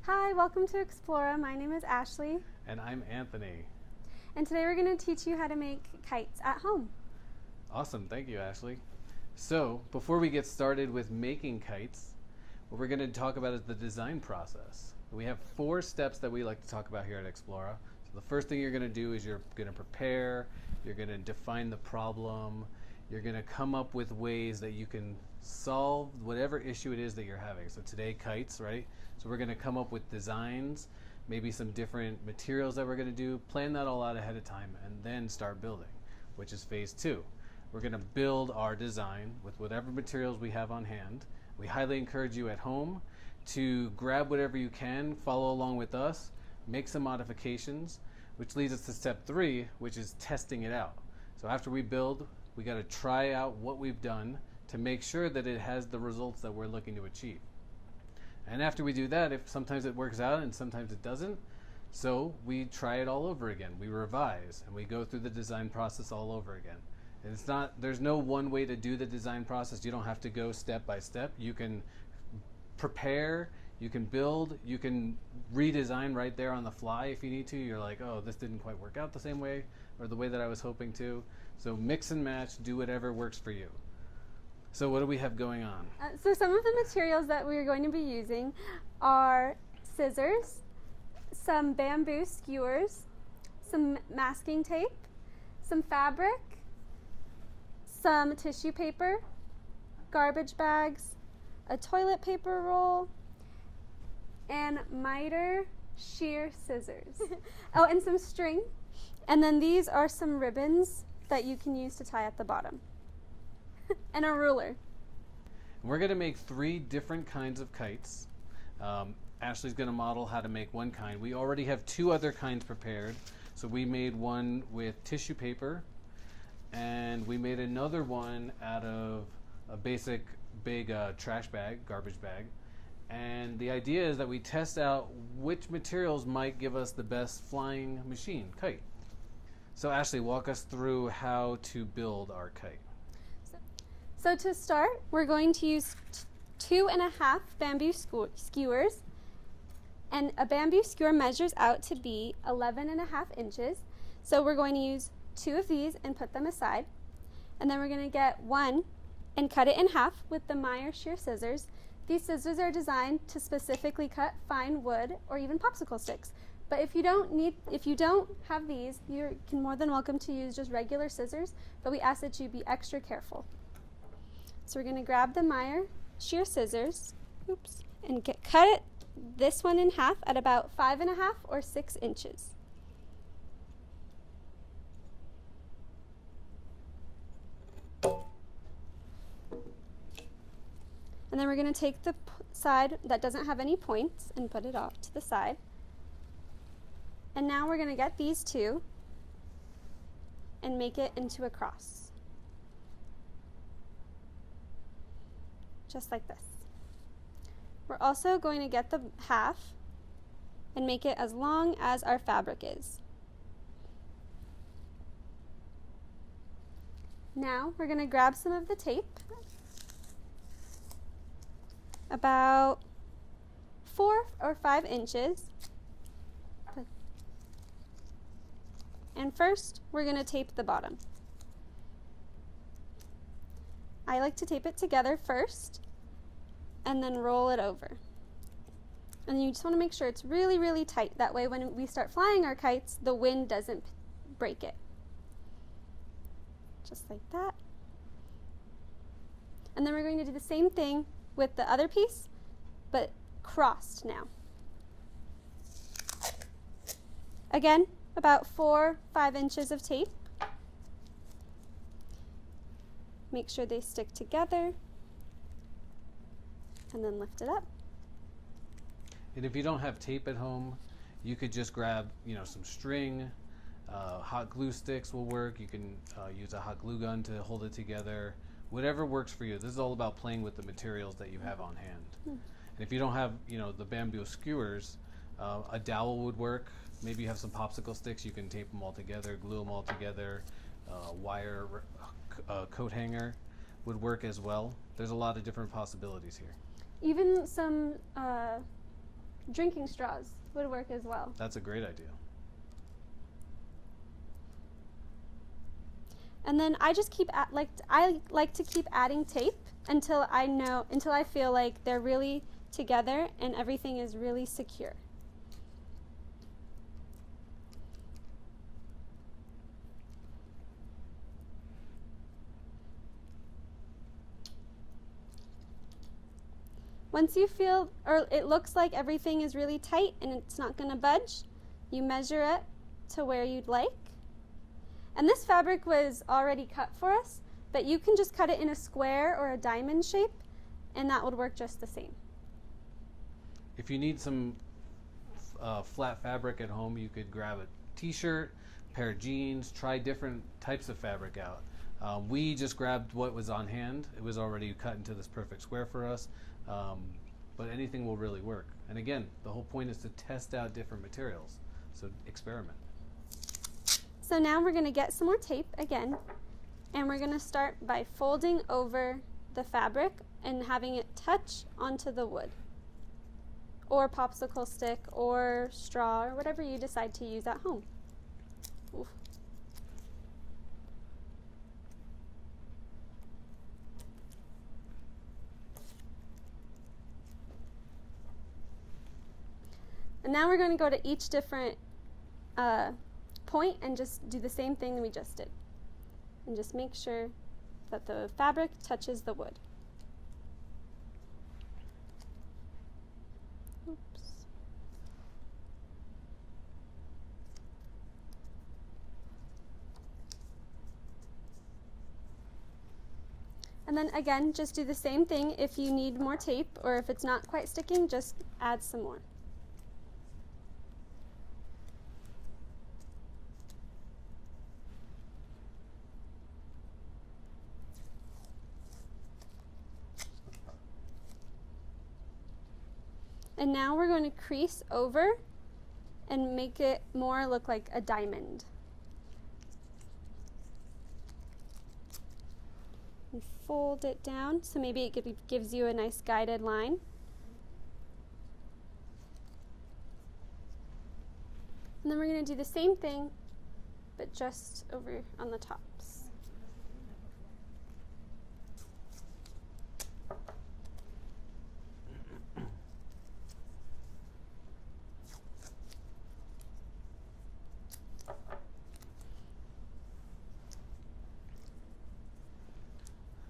Hi, welcome to Explora. My name is Ashley. And I'm Anthony. And today we're going to teach you how to make kites at home. Awesome, thank you, Ashley. So, before we get started with making kites, what we're going to talk about is the design process. We have 4 steps that we like to talk about here at Explora. So the first thing you're going to do is you're going to prepare, you're going to define the problem, you're going to come up with ways that you can solve whatever issue it is that you're having. So today, kites, right? So we're going to come up with designs, maybe some different materials that we're going to do, plan that all out ahead of time, and then start building, which is phase 2. We're going to build our design with whatever materials we have on hand. We highly encourage you at home to grab whatever you can, follow along with us, make some modifications, which leads us to step 3, which is testing it out. So after we build, we got to try out what we've done to make sure that it has the results that we're looking to achieve. And after we do that, if sometimes it works out and sometimes it doesn't, so we try it all over again. We revise and we go through the design process all over again. And there's no one way to do the design process. You don't have to go step by step. You can prepare, you can build, you can redesign right there on the fly if you need to. You're like, oh, this didn't quite work out the same way or the way that I was hoping to. So mix and match, do whatever works for you. So what do we have going on? So some of the materials that we're going to be using are scissors, some bamboo skewers, some masking tape, some fabric, some tissue paper, garbage bags, a toilet paper roll, and miter shear scissors. Oh, and some string. And then these are some ribbons that you can use to tie at the bottom. And a ruler. We're going to make 3 different kinds of kites. Ashley's going to model how to make one kind. We already have 2 other kinds prepared. So we made one with tissue paper, and we made another one out of a basic big trash bag, garbage bag. And the idea is that we test out which materials might give us the best flying machine, kite. So Ashley, walk us through how to build our kite. So to start, we're going to use 2.5 bamboo skewers, and a bamboo skewer measures out to be 11.5 inches. So we're going to use 2 of these and put them aside, and then we're going to get 1 and cut it in half with the Meyer shear scissors. These scissors are designed to specifically cut fine wood or even popsicle sticks. But if you don't have these, you can more than welcome to use just regular scissors, but we ask that you be extra careful. So we're going to grab the Meyer shear scissors, and cut it, this one in half at about 5.5 or 6 inches. And then we're going to take the side that doesn't have any points and put it off to the side. And now we're going to get these 2 and make it into a cross. Just like this. We're also going to get the half and make it as long as our fabric is. Now we're going to grab some of the tape, about 4 or 5 inches. And first, we're going to tape the bottom. I like to tape it together first and then roll it over. And you just want to make sure it's really, really tight. That way when we start flying our kites, the wind doesn't break it. Just like that. And then we're going to do the same thing with the other piece, but crossed now. Again, about 4-5 inches of tape. Make sure they stick together, and then lift it up. And if you don't have tape at home, you could just grab, some string. Hot glue sticks will work. You can use a hot glue gun to hold it together. Whatever works for you. This is all about playing with the materials that you have on hand. And if you don't have, the bamboo skewers, a dowel would work. Maybe you have some popsicle sticks. You can tape them all together, glue them all together. Wire coat hanger would work as well. There's a lot of different possibilities here. Even some drinking straws would work as well. That's a great idea. And then I just I like to keep adding tape until I feel like they're really together and everything is really secure. Once you feel, or it looks like everything is really tight and it's not going to budge, you measure it to where you'd like. And this fabric was already cut for us, but you can just cut it in a square or a diamond shape, and that would work just the same. If you need some flat fabric at home, you could grab a t-shirt, pair of jeans, try different types of fabric out. We just grabbed what was on hand. It was already cut into this perfect square for us, but anything will really work. And again, the whole point is to test out different materials, so experiment. So now we're going to get some more tape again, and we're going to start by folding over the fabric and having it touch onto the wood, or popsicle stick, or straw, or whatever you decide to use at home. Oof. And now we're going to go to each different point and just do the same thing that we just did. And just make sure that the fabric touches the wood. Oops. And then again, just do the same thing. If you need more tape or if it's not quite sticking, just add some more. And now we're going to crease over and make it more look like a diamond. And fold it down so maybe it gives you a nice guided line. And then we're going to do the same thing, but just over on the tops.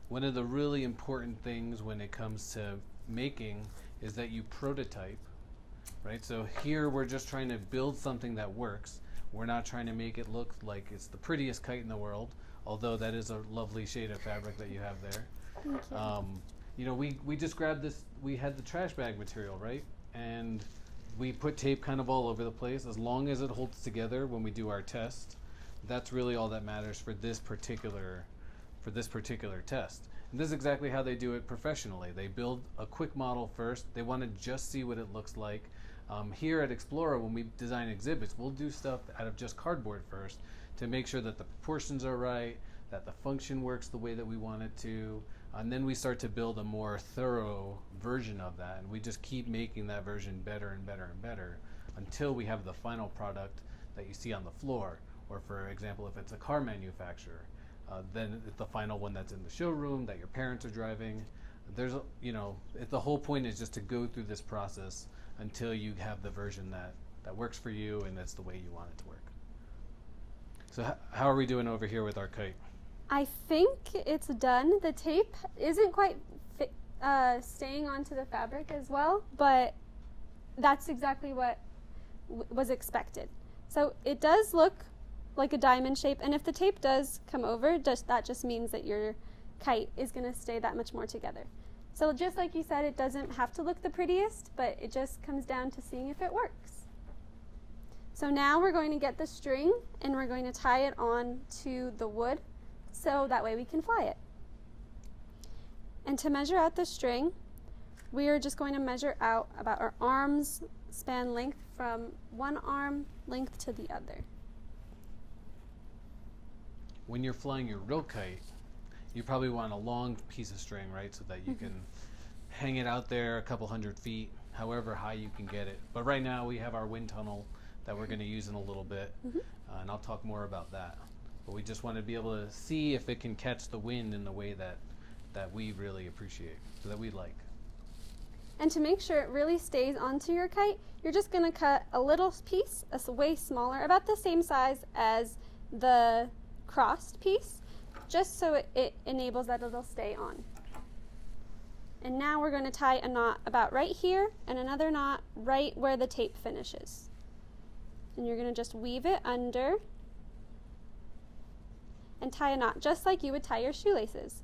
One of the really important things when it comes to making is that you prototype, right? So here we're just trying to build something that works. We're not trying to make it look like it's the prettiest kite in the world, although that is a lovely shade of fabric that you have there. Thank you. You know, we just grabbed this, we had the trash bag material, right? And we put tape kind of all over the place. As long as it holds together when we do our test, that's really all that matters for this particular test. And this is exactly how they do it professionally. They build a quick model first. They want to just see what it looks like. Here at Explora, when we design exhibits, we'll do stuff out of just cardboard first to make sure that the proportions are right, that the function works the way that we want it to, and then we start to build a more thorough version of that, and we just keep making that version better and better and better until we have the final product that you see on the floor. Or for example, if it's a car manufacturer, then it's the final one that's in the showroom that your parents are driving. There's, the whole point is just to go through this process until you have the version that works for you and that's the way you want it to work. So how are we doing over here with our kite? I think it's done. The tape isn't quite staying onto the fabric as well, but that's exactly what was expected. So it does look like a diamond shape, and if the tape does come over, that just means that your kite is going to stay that much more together. So just like you said, it doesn't have to look the prettiest, but it just comes down to seeing if it works. So now we're going to get the string and we're going to tie it on to the wood so that way we can fly it. And to measure out the string, we are just going to measure out about our arm's span length from one arm length to the other. When you're flying your real kite, you probably want a long piece of string, right? So that you can hang it out there a couple 100 feet, however high you can get it. But right now we have our wind tunnel that we're going to use in a little bit, and I'll talk more about that. But we just want to be able to see if it can catch the wind in the way that we really appreciate, so that we like. And to make sure it really stays onto your kite, you're just going to cut a little piece, way smaller, about the same size as the crossed piece, just so it enables that it'll stay on. And now we're going to tie a knot about right here and another knot right where the tape finishes. And you're going to just weave it under and tie a knot just like you would tie your shoelaces.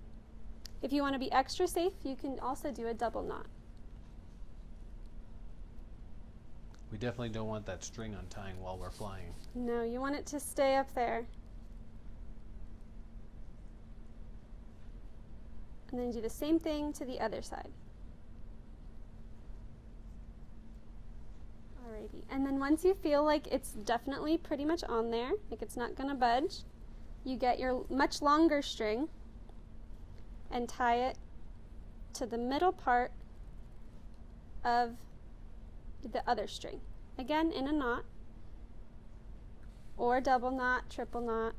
If you want to be extra safe, you can also do a double knot. We definitely don't want that string untying while we're flying. No, you want it to stay up there. And then do the same thing to the other side. Alrighty, and then once you feel like it's definitely pretty much on there, like it's not gonna budge, you get your much longer string and tie it to the middle part of the other string. Again, in a knot, or double knot, triple knot.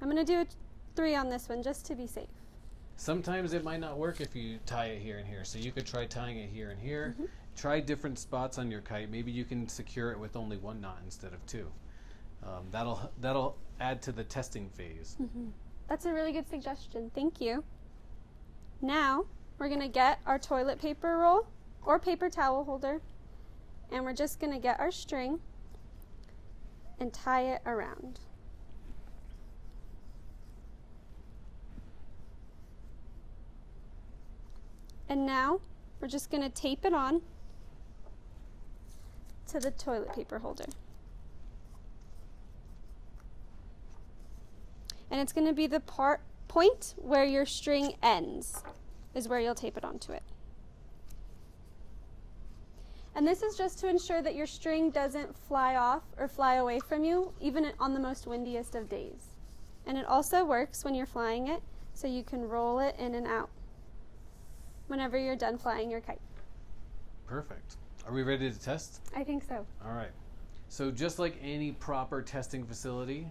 I'm going to do 3 on this one just to be safe. Sometimes it might not work if you tie it here and here, so you could try tying it here and here. Try different spots on your kite. Maybe you can secure it with only 1 knot instead of 2. That'll add to the testing phase. That's a really good suggestion. Thank you. Now we're going to get our toilet paper roll or paper towel holder, and we're just going to get our string and tie it around. And now we're just going to tape it on to the toilet paper holder. And it's going to be the point where your string ends is where you'll tape it onto it. And this is just to ensure that your string doesn't fly off or fly away from you, even on the most windiest of days. And it also works when you're flying it, so you can roll it in and out whenever you're done flying your kite. Perfect. Are we ready to test? I think so. All right. So just like any proper testing facility,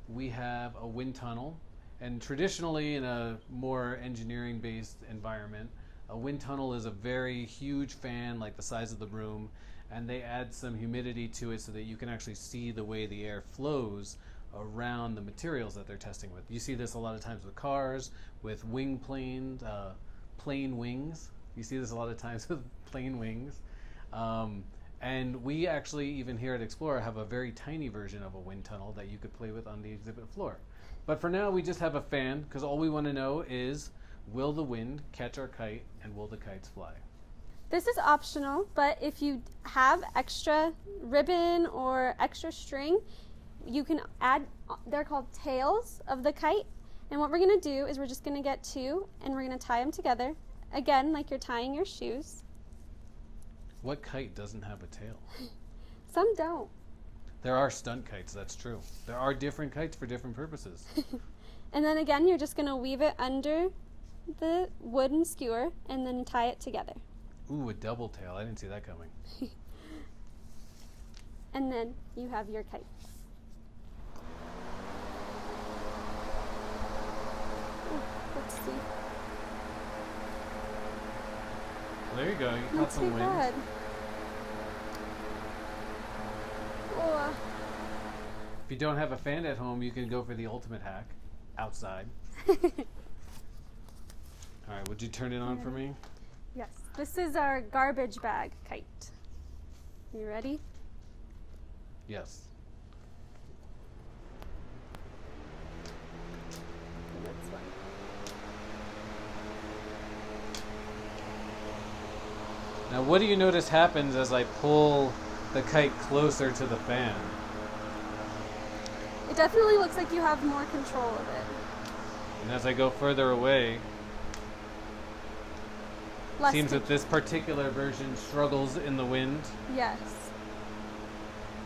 we have a wind tunnel. And traditionally, in a more engineering-based environment, a wind tunnel is a very huge fan, like the size of the room, and they add some humidity to it so that you can actually see the way the air flows around the materials that they're testing with. You see this a lot of times with cars, with wing planes, plane wings. You see this a lot of times with plane wings. And we actually, even here at Explora, have a very tiny version of a wind tunnel that you could play with on the exhibit floor. But for now, we just have a fan, because all we want to know is, will the wind catch our kite, and will the kites fly? This is optional, but if you have extra ribbon or extra string, you can add, they're called tails of the kite. And what we're going to do is we're just going to get 2 and we're going to tie them together. Again, like you're tying your shoes. What kite doesn't have a tail? Some don't. There are stunt kites, that's true. There are different kites for different purposes. And then again, you're just going to weave it under the wooden skewer and then tie it together. Ooh, a double tail. I didn't see that coming. And then you have your kite. Ooh, let's see. There you go. You Not caught some too wind. bad. Oh, If you don't have a fan at home, you can go for the ultimate hack, outside. All right, would you turn it on for me? yes, this is our garbage bag kite. You ready? Yes. That's one. Now, what do you notice happens as I pull the kite closer to the fan? It definitely looks like you have more control of it. And as I go further away, Less seems that this particular version struggles in the wind. Yes.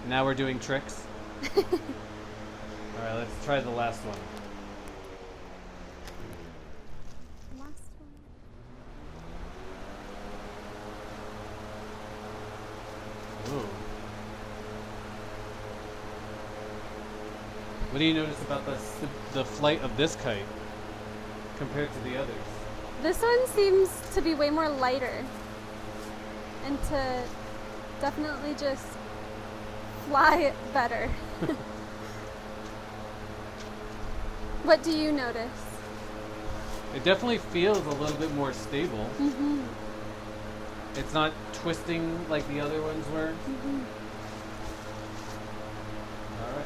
Now we're doing tricks. All right, let's try the last one. Last one. What do you notice about the flight of this kite compared to the others? This one seems to be way more lighter and to definitely just fly better. What do you notice? It definitely feels a little bit more stable. Mm-hmm. It's not twisting like the other ones were. Mm-hmm. All right.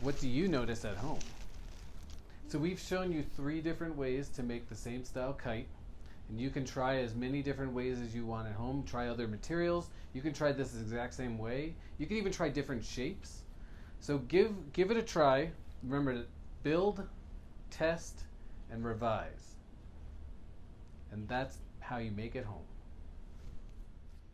What do you notice at home? So we've shown you 3 different ways to make the same style kite. And you can try as many different ways as you want at home. Try other materials. You can try this exact same way. You can even try different shapes. So give it a try. Remember to build, test, and revise. And that's how you make it home.